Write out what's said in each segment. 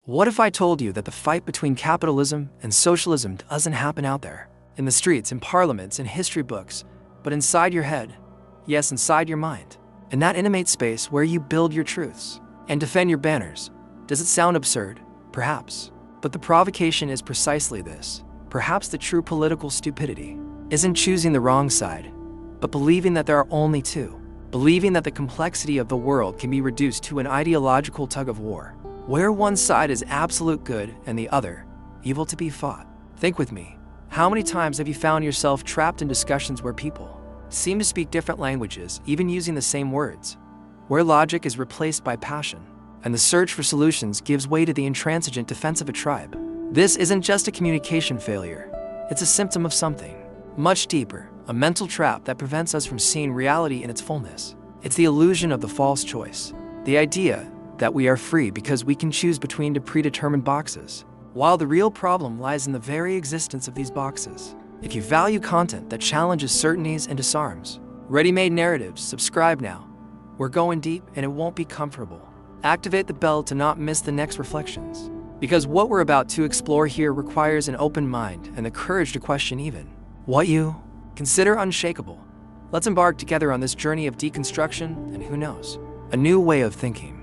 What if I told you that the fight between capitalism and socialism doesn't happen out there, in the streets, in parliaments, in history books, but inside your head, yes, inside your mind, in that intimate space where you build your truths and defend your banners? Does it sound absurd? Perhaps. But the provocation is precisely this. Perhaps the true political stupidity isn't choosing the wrong side, but believing that there are only two. Believing that the complexity of the world can be reduced to an ideological tug of war, where one side is absolute good and the other, evil to be fought. Think with me. How many times have you found yourself trapped in discussions where people seem to speak different languages, even using the same words, where logic is replaced by passion, and the search for solutions gives way to the intransigent defense of a tribe? This isn't just a communication failure. It's a symptom of something much deeper, a mental trap that prevents us from seeing reality in its fullness. It's the illusion of the false choice, the idea that we are free because we can choose between the predetermined boxes, while the real problem lies in the very existence of these boxes. If you value content that challenges certainties and disarms ready-made narratives, subscribe now. We're going deep and it won't be comfortable. Activate the bell to not miss the next reflections, because what we're about to explore here requires an open mind and the courage to question even what you consider unshakable. Let's embark together on this journey of deconstruction and, who knows, a new way of thinking.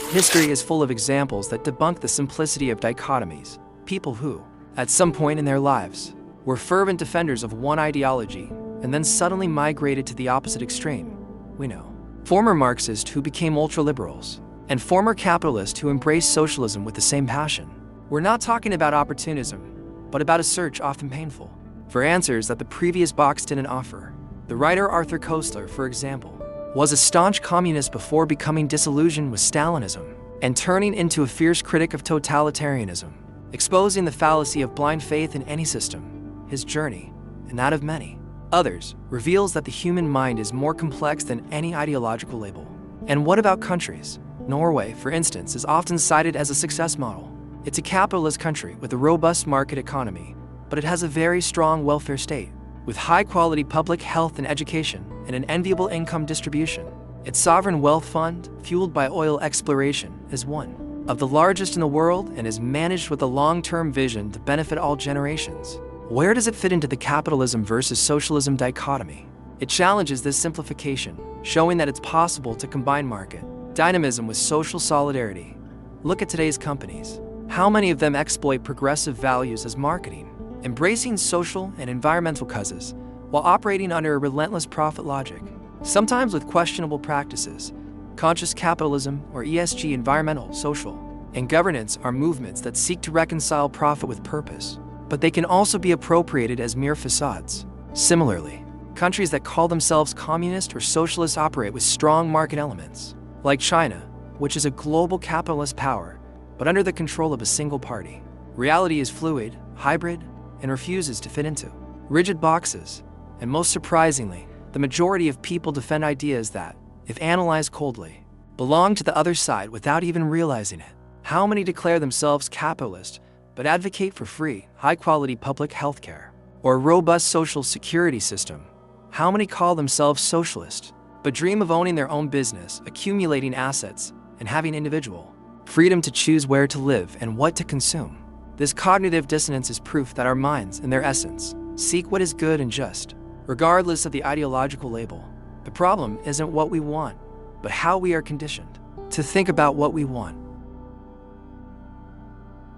History is full of examples that debunk the simplicity of dichotomies. People who, at some point in their lives, were fervent defenders of one ideology and then suddenly migrated to the opposite extreme. We know former Marxists who became ultra-liberals, and former capitalists who embraced socialism with the same passion. We're not talking about opportunism, but about a search, often painful, for answers that the previous box didn't offer. The writer Arthur Koestler, for example, was a staunch communist before becoming disillusioned with Stalinism and turning into a fierce critic of totalitarianism, exposing the fallacy of blind faith in any system. His journey, and that of many others, reveals that the human mind is more complex than any ideological label. And what about countries? Norway, for instance, is often cited as a success model. It's a capitalist country with a robust market economy, but it has a very strong welfare state, with high-quality public health and education and an enviable income distribution. Its sovereign wealth fund, fueled by oil exploration, is one of the largest in the world and is managed with a long-term vision to benefit all generations. Where does it fit into the capitalism versus socialism dichotomy? It challenges this simplification, showing that it's possible to combine market dynamism with social solidarity. Look at today's companies. How many of them exploit progressive values as marketing, embracing social and environmental causes, while operating under a relentless profit logic, sometimes with questionable practices? Conscious capitalism, or ESG, environmental, social, and governance, are movements that seek to reconcile profit with purpose, but they can also be appropriated as mere facades. Similarly, countries that call themselves communist or socialist operate with strong market elements, like China, which is a global capitalist power, but under the control of a single party. Reality is fluid, hybrid, and refuses to fit into rigid boxes. And most surprisingly, the majority of people defend ideas that, if analyzed coldly, belong to the other side without even realizing it. How many declare themselves capitalist, but advocate for free, high-quality public health care or a robust social security system? How many call themselves socialist, but dream of owning their own business, accumulating assets, and having individual freedom to choose where to live and what to consume? This cognitive dissonance is proof that our minds, in their essence, seek what is good and just, regardless of the ideological label. The problem isn't what we want, but how we are conditioned to think about what we want.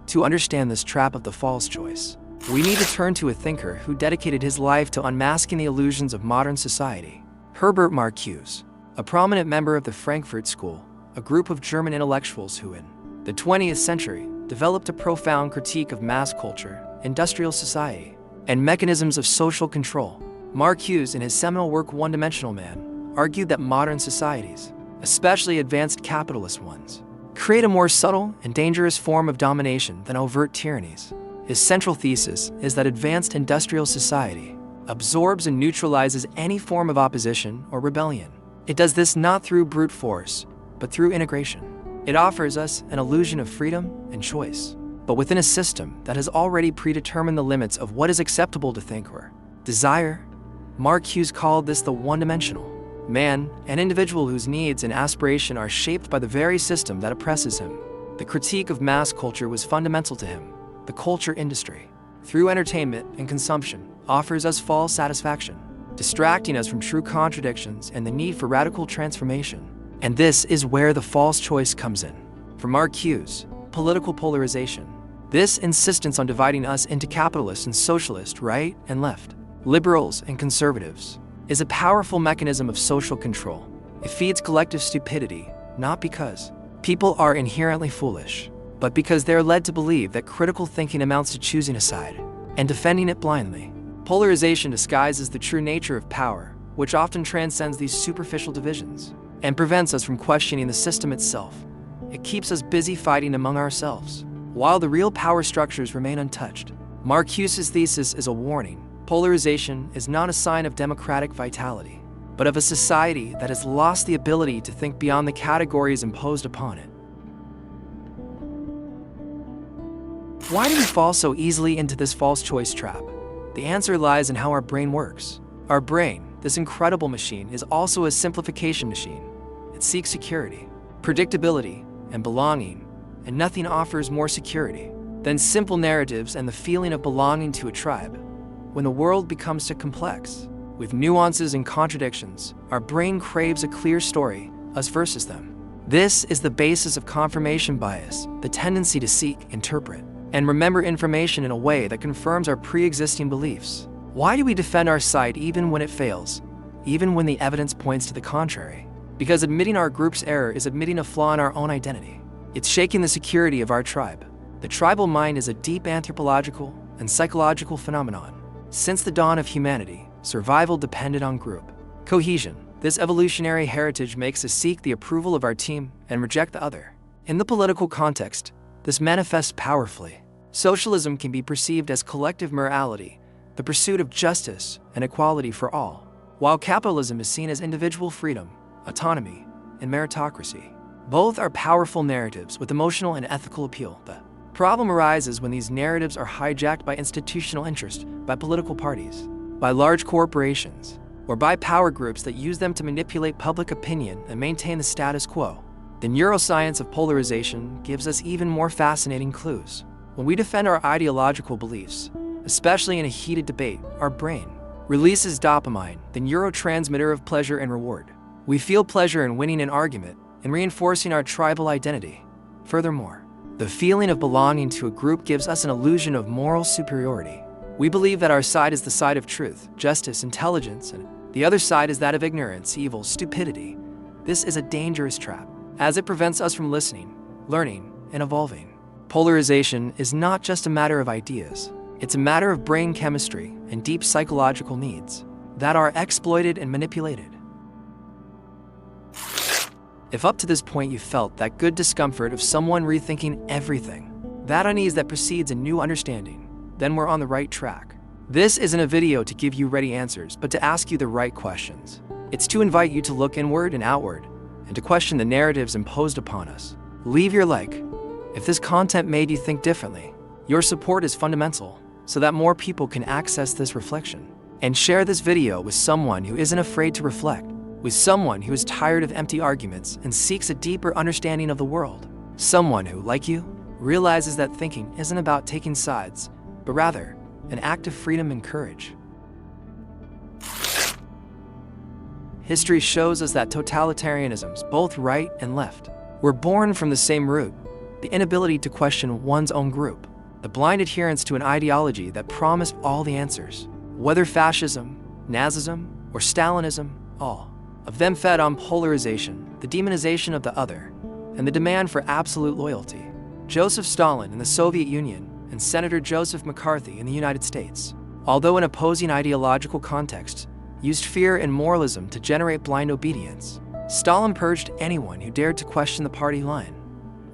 To understand this trap of the false choice, we need to turn to a thinker who dedicated his life to unmasking the illusions of modern society. Herbert Marcuse, a prominent member of the Frankfurt School, a group of German intellectuals who in the 20th century developed a profound critique of mass culture, industrial society, and mechanisms of social control. Marcuse, in his seminal work One-Dimensional Man, argued that modern societies, especially advanced capitalist ones, create a more subtle and dangerous form of domination than overt tyrannies. His central thesis is that advanced industrial society absorbs and neutralizes any form of opposition or rebellion. It does this not through brute force, but through integration. It offers us an illusion of freedom and choice, but within a system that has already predetermined the limits of what is acceptable to think or desire. Marcuse called this the one-dimensional Man, an individual whose needs and aspiration are shaped by the very system that oppresses him. The critique of mass culture was fundamental to him. The culture industry, through entertainment and consumption, offers us false satisfaction, distracting us from true contradictions and the need for radical transformation. And this is where the false choice comes in. From our cues, political polarization, this insistence on dividing us into capitalist and socialist, right and left, liberals and conservatives, is a powerful mechanism of social control. It feeds collective stupidity, not because people are inherently foolish, but because they are led to believe that critical thinking amounts to choosing a side and defending it blindly. Polarization disguises the true nature of power, which often transcends these superficial divisions and prevents us from questioning the system itself. It keeps us busy fighting among ourselves, while the real power structures remain untouched. Marcuse's thesis is a warning. Polarization is not a sign of democratic vitality, but of a society that has lost the ability to think beyond the categories imposed upon it. Why do we fall so easily into this false choice trap? The answer lies in how our brain works. Our brain, this incredible machine, is also a simplification machine. It seeks security, predictability, and belonging, and nothing offers more security than simple narratives and the feeling of belonging to a tribe. When the world becomes too complex, with nuances and contradictions, our brain craves a clear story, us versus them. This is the basis of confirmation bias, the tendency to seek, interpret, and remember information in a way that confirms our pre-existing beliefs. Why do we defend our side even when it fails, even when the evidence points to the contrary? Because admitting our group's error is admitting a flaw in our own identity. It's shaking the security of our tribe. The tribal mind is a deep anthropological and psychological phenomenon. Since the dawn of humanity, survival depended on group cohesion. This evolutionary heritage makes us seek the approval of our team and reject the other. In the political context, this manifests powerfully. Socialism can be perceived as collective morality, the pursuit of justice and equality for all, while capitalism is seen as individual freedom, autonomy, and meritocracy. Both are powerful narratives with emotional and ethical appeal. The problem arises when these narratives are hijacked by institutional interest, by political parties, by large corporations, or by power groups that use them to manipulate public opinion and maintain the status quo. The neuroscience of polarization gives us even more fascinating clues. When we defend our ideological beliefs, especially in a heated debate, our brain releases dopamine, the neurotransmitter of pleasure and reward. We feel pleasure in winning an argument and reinforcing our tribal identity. Furthermore, the feeling of belonging to a group gives us an illusion of moral superiority. We believe that our side is the side of truth, justice, intelligence, and the other side is that of ignorance, evil, stupidity. This is a dangerous trap, as it prevents us from listening, learning, and evolving. Polarization is not just a matter of ideas. It's a matter of brain chemistry and deep psychological needs that are exploited and manipulated. If up to this point you felt that good discomfort of someone rethinking everything, that unease that precedes a new understanding, then we're on the right track. This isn't a video to give you ready answers, but to ask you the right questions. It's to invite you to look inward and outward, and to question the narratives imposed upon us. Leave your like if this content made you think differently. Your support is fundamental, so that more people can access this reflection. And share this video with someone who isn't afraid to reflect, with someone who is tired of empty arguments and seeks a deeper understanding of the world. Someone who, like you, realizes that thinking isn't about taking sides, but rather an act of freedom and courage. History shows us that totalitarianisms, both right and left, were born from the same root: the inability to question one's own group, the blind adherence to an ideology that promised all the answers. Whether fascism, Nazism, or Stalinism, all of them fed on polarization, the demonization of the other, and the demand for absolute loyalty. Joseph Stalin in the Soviet Union and Senator Joseph McCarthy in the United States, although in opposing ideological contexts, used fear and moralism to generate blind obedience. Stalin purged anyone who dared to question the party line,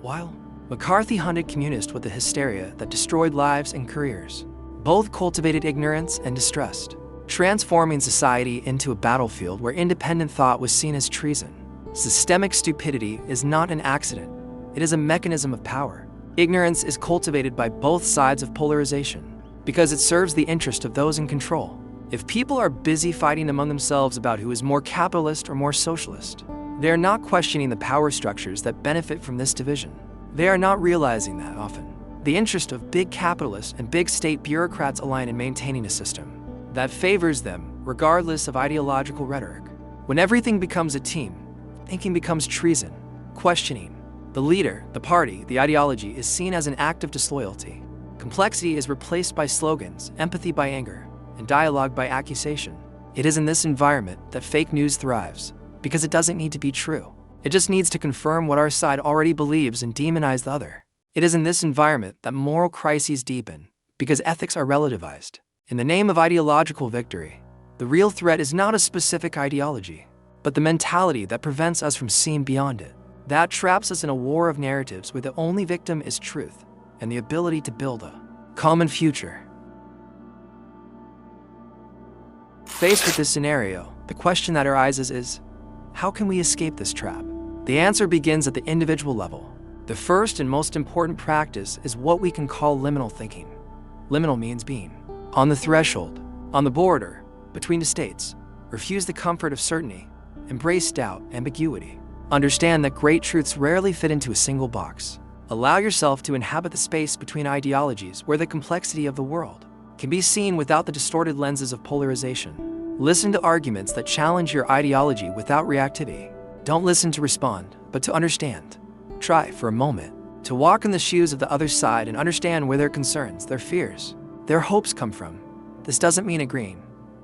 while McCarthy hunted communists with a hysteria that destroyed lives and careers. Both cultivated ignorance and distrust, transforming society into a battlefield where independent thought was seen as treason. Systemic stupidity is not an accident. It is a mechanism of power. Ignorance is cultivated by both sides of polarization because it serves the interest of those in control. If people are busy fighting among themselves about who is more capitalist or more socialist, they are not questioning the power structures that benefit from this division. They are not realizing that often the interest of big capitalists and big state bureaucrats align in maintaining a system that favors them regardless of ideological rhetoric. When everything becomes a team, thinking becomes treason. Questioning the leader, the party, the ideology is seen as an act of disloyalty. Complexity is replaced by slogans, empathy by anger, and dialogue by accusation. It is in this environment that fake news thrives, because it doesn't need to be true. It just needs to confirm what our side already believes and demonize the other. It is in this environment that moral crises deepen, because ethics are relativized. In the name of ideological victory, the real threat is not a specific ideology, but the mentality that prevents us from seeing beyond it. That traps us in a war of narratives where the only victim is truth and the ability to build a common future. Faced with this scenario, the question that arises is, how can we escape this trap? The answer begins at the individual level. The first and most important practice is what we can call liminal thinking. Liminal means being on the threshold, on the border, between the states. Refuse the comfort of certainty. Embrace doubt, ambiguity. Understand that great truths rarely fit into a single box. Allow yourself to inhabit the space between ideologies where the complexity of the world can be seen without the distorted lenses of polarization. Listen to arguments that challenge your ideology without reactivity. Don't listen to respond, but to understand. Try, for a moment, to walk in the shoes of the other side and understand where their concerns, their fears, their hopes come from. This doesn't mean agreeing,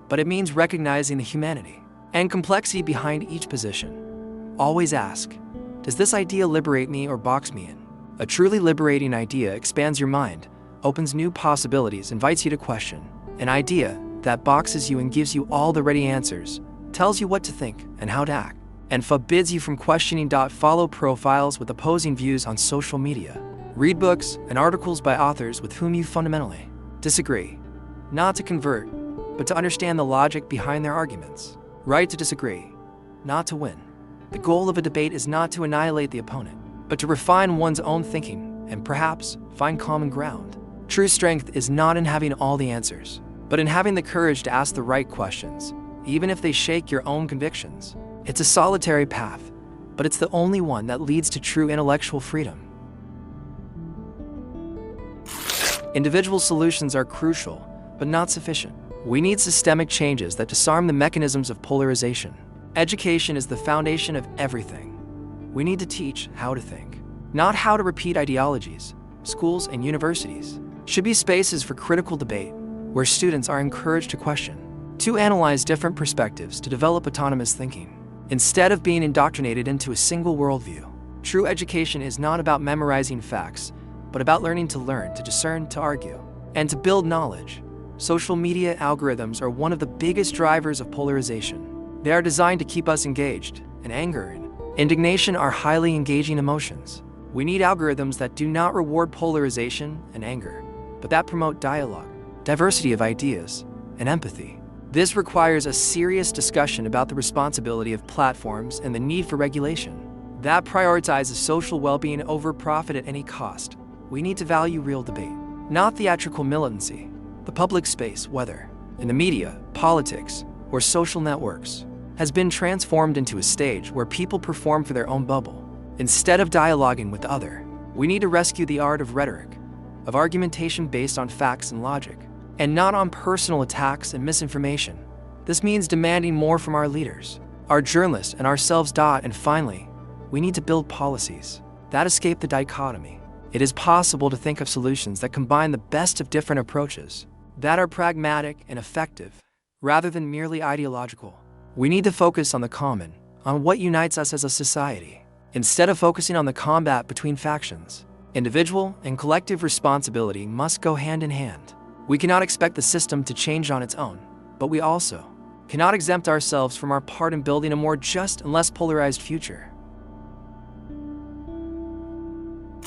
but it means recognizing the humanity and complexity behind each position. Always ask, does this idea liberate me or box me in? A truly liberating idea expands your mind, opens new possibilities, invites you to question. An idea that boxes you and gives you all the ready answers, tells you what to think and how to act, and forbids you from questioning. Follow profiles with opposing views on social media. Read books and articles by authors with whom you fundamentally disagree. Not to convert, but to understand the logic behind their arguments. Right to disagree, not to win. The goal of a debate is not to annihilate the opponent, but to refine one's own thinking and perhaps find common ground. True strength is not in having all the answers, but in having the courage to ask the right questions, even if they shake your own convictions. It's a solitary path, but it's the only one that leads to true intellectual freedom. Individual solutions are crucial, but not sufficient. We need systemic changes that disarm the mechanisms of polarization. Education is the foundation of everything. We need to teach how to think, not how to repeat ideologies. Schools and universities should be spaces for critical debate, where students are encouraged to question, to analyze different perspectives, to develop autonomous thinking, instead of being indoctrinated into a single worldview. True education is not about memorizing facts, but about learning to learn, to discern, to argue, and to build knowledge. Social media algorithms are one of the biggest drivers of polarization. They are designed to keep us engaged, and anger and indignation are highly engaging emotions. We need algorithms that do not reward polarization and anger, but that promote dialogue, diversity of ideas, and empathy. This requires a serious discussion about the responsibility of platforms and the need for regulation that prioritizes social well-being over profit at any cost. We need to value real debate, not theatrical militancy. The public space, whether in the media, politics, or social networks, has been transformed into a stage where people perform for their own bubble. Instead of dialoguing with the other, we need to rescue the art of rhetoric, of argumentation based on facts and logic, and not on personal attacks and misinformation. This means demanding more from our leaders, our journalists, and ourselves. And finally, we need to build policies that escape the dichotomy. It is possible to think of solutions that combine the best of different approaches, that are pragmatic and effective, rather than merely ideological. We need to focus on the common, on what unites us as a society, instead of focusing on the combat between factions. Individual and collective responsibility must go hand in hand. We cannot expect the system to change on its own, but we also cannot exempt ourselves from our part in building a more just and less polarized future.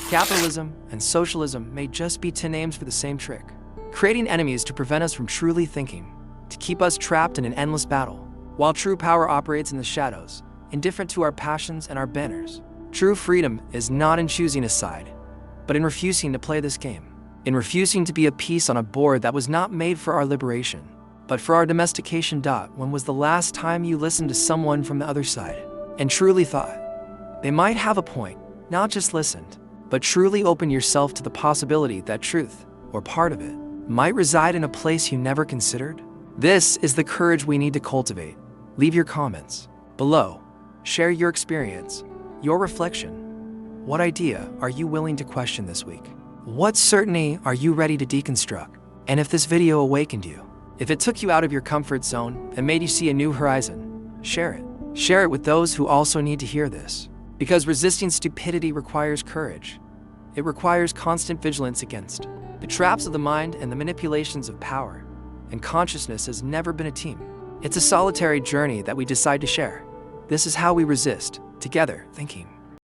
Capitalism and socialism may just be 10 names for the same trick, creating enemies to prevent us from truly thinking, to keep us trapped in an endless battle. While true power operates in the shadows, indifferent to our passions and our banners, true freedom is not in choosing a side, but in refusing to play this game, in refusing to be a piece on a board that was not made for our liberation. But for our domestication. When was the last time you listened to someone from the other side and truly thought they might have a point? Not just listened, but truly opened yourself to the possibility that truth, or part of it, might reside in a place you never considered? This is the courage we need to cultivate. Leave your comments below. Share your experience, your reflection. What idea are you willing to question this week? What certainty are you ready to deconstruct? And if this video awakened you, if it took you out of your comfort zone and made you see a new horizon, share it. Share it with those who also need to hear this. Because resisting stupidity requires courage. It requires constant vigilance against the traps of the mind and the manipulations of power. And consciousness has never been a team. It's a solitary journey that we decide to share. This is how we resist, together, thinking.